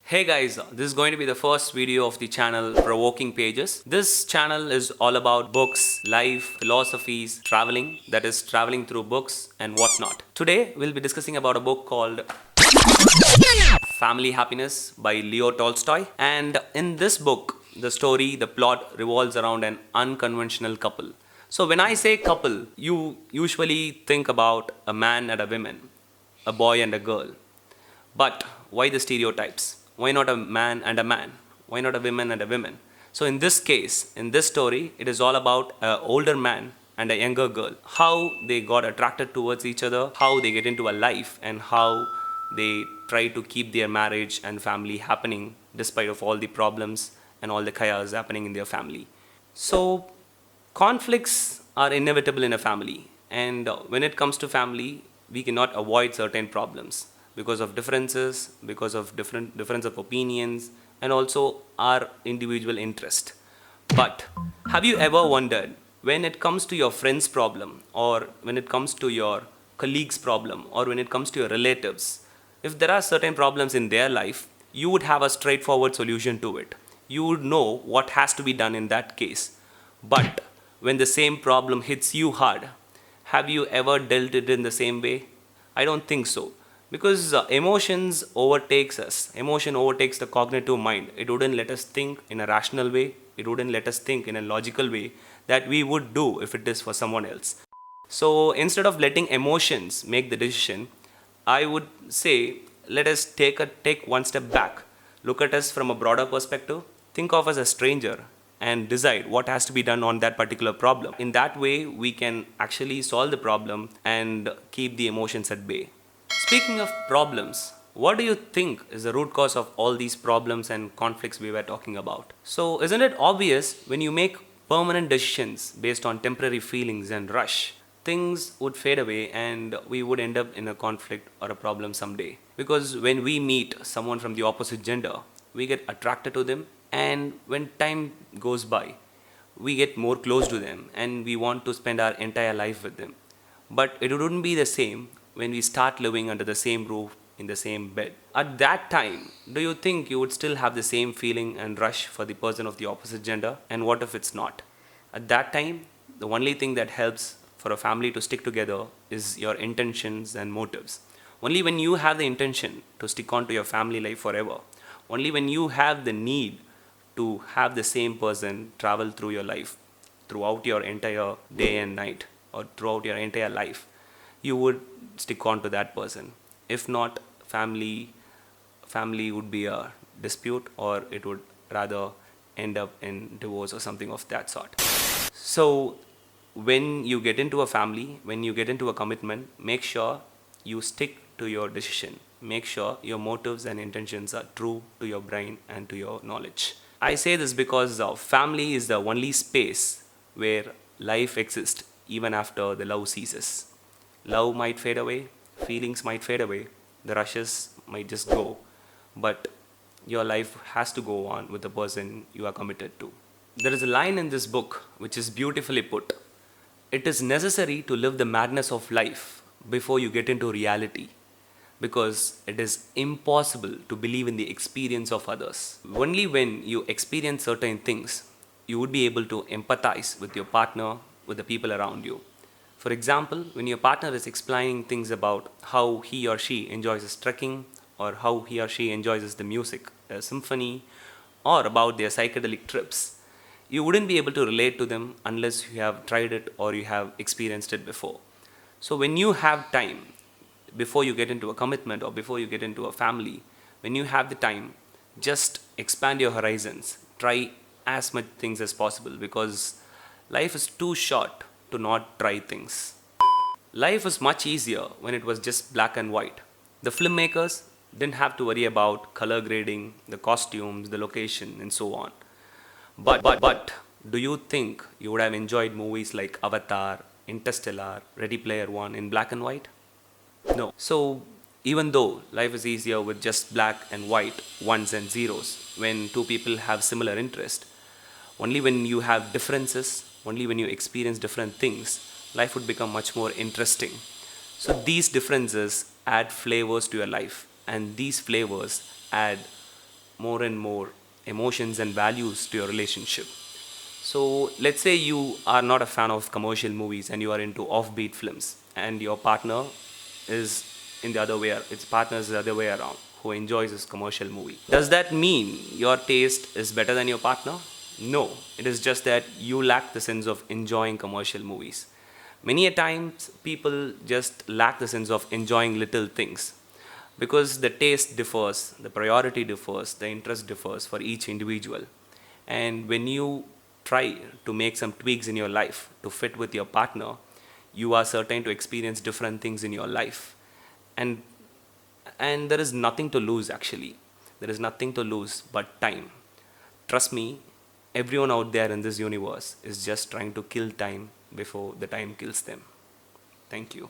Hey guys, this is going to be the first video of the channel Provoking Pages. This channel is all about books, life, philosophies, traveling, that is traveling through books and whatnot. Today we'll be discussing about a book called Family Happiness by Leo Tolstoy. And in this book, the plot revolves around an unconventional couple. So when I say couple, you usually think about a man and a woman, a boy and a girl. But why the stereotypes? Why not a man and a man? Why not a woman and a woman? So in this case, in this story, it is all about an older man and a younger girl. How they got attracted towards each other, how they get into a life, and how they try to keep their marriage and family happening despite of all the problems and all the chaos happening in their family. So conflicts are inevitable in a family, and when it comes to family, we cannot avoid certain problems because of differences, because of difference of opinions, and also our individual interest. But have you ever wondered, when it comes to your friend's problem, or when it comes to your colleague's problem, or when it comes to your relatives, if there are certain problems in their life, you would have a straightforward solution to it. You would know what has to be done in that case. But when the same problem hits you hard, have you ever dealt it in the same way? I don't think so. Because emotions overtakes us. Emotion overtakes the cognitive mind. It wouldn't let us think in a rational way. It wouldn't let us think in a logical way that we would do if it is for someone else. So instead of letting emotions make the decision, I would say let us take one step back. Look at us from a broader perspective. Think of us as a stranger and decide what has to be done on that particular problem. In that way, we can actually solve the problem and keep the emotions at bay. Speaking of problems, what do you think is the root cause of all these problems and conflicts we were talking about? So, isn't it obvious when you make permanent decisions based on temporary feelings and rush, things would fade away and we would end up in a conflict or a problem someday? Because when we meet someone from the opposite gender, we get attracted to them, and when time goes by, we get more close to them and we want to spend our entire life with them. But it wouldn't be the same when we start living under the same roof in the same bed. At that time, do you think you would still have the same feeling and rush for the person of the opposite gender? And what if it's not? At that time, the only thing that helps for a family to stick together is your intentions and motives. Only when you have the intention to stick on to your family life forever, only when you have the need to have the same person travel through your life throughout your entire day and night, or throughout your entire life, you would stick on to that person. If not, family would be a dispute, or it would rather end up in divorce or something of that sort. So when you get into a family, when you get into a commitment, make sure you stick to your decision. Make sure your motives and intentions are true to your brain and to your knowledge. I say this because family is the only space where life exists even after the love ceases. Love might fade away, feelings might fade away, the rushes might just go, but your life has to go on with the person you are committed to. There is a line in this book which is beautifully put. It is necessary to live the madness of life before you get into reality, because it is impossible to believe in the experience of others. Only when you experience certain things, you would be able to empathize with your partner, with the people around you. For example, when your partner is explaining things about how he or she enjoys his trekking, or how he or she enjoys the music, a symphony, or about their psychedelic trips, you wouldn't be able to relate to them unless you have tried it or you have experienced it before. So when you have time, before you get into a commitment or before you get into a family, when you have the time, just expand your horizons. Try as much things as possible, because life is too short to not try things. Life was much easier when it was just black and white. The filmmakers didn't have to worry about color grading, the costumes, the location, and so on. But do you think you would have enjoyed movies like Avatar, Interstellar, Ready Player One in black and white? No. So even though life is easier with just black and white, ones and zeros, when two people have similar interest, only when you have differences, only when you experience different things, life would become much more interesting. So these differences add flavors to your life, and these flavors add more and more emotions and values to your relationship. So let's say you are not a fan of commercial movies and you are into offbeat films, and your partner is in the other way, its partner is the other way around, who enjoys this commercial movie. Does that mean your taste is better than your partner? No, it is just that you lack the sense of enjoying commercial movies. Many a times people just lack the sense of enjoying little things because the taste differs, the priority differs, the interest differs for each individual. And when you try to make some tweaks in your life to fit with your partner, you are certain to experience different things in your life. And there is nothing to lose actually. There is nothing to lose but time. Trust me, everyone out there in this universe is just trying to kill time before the time kills them. Thank you.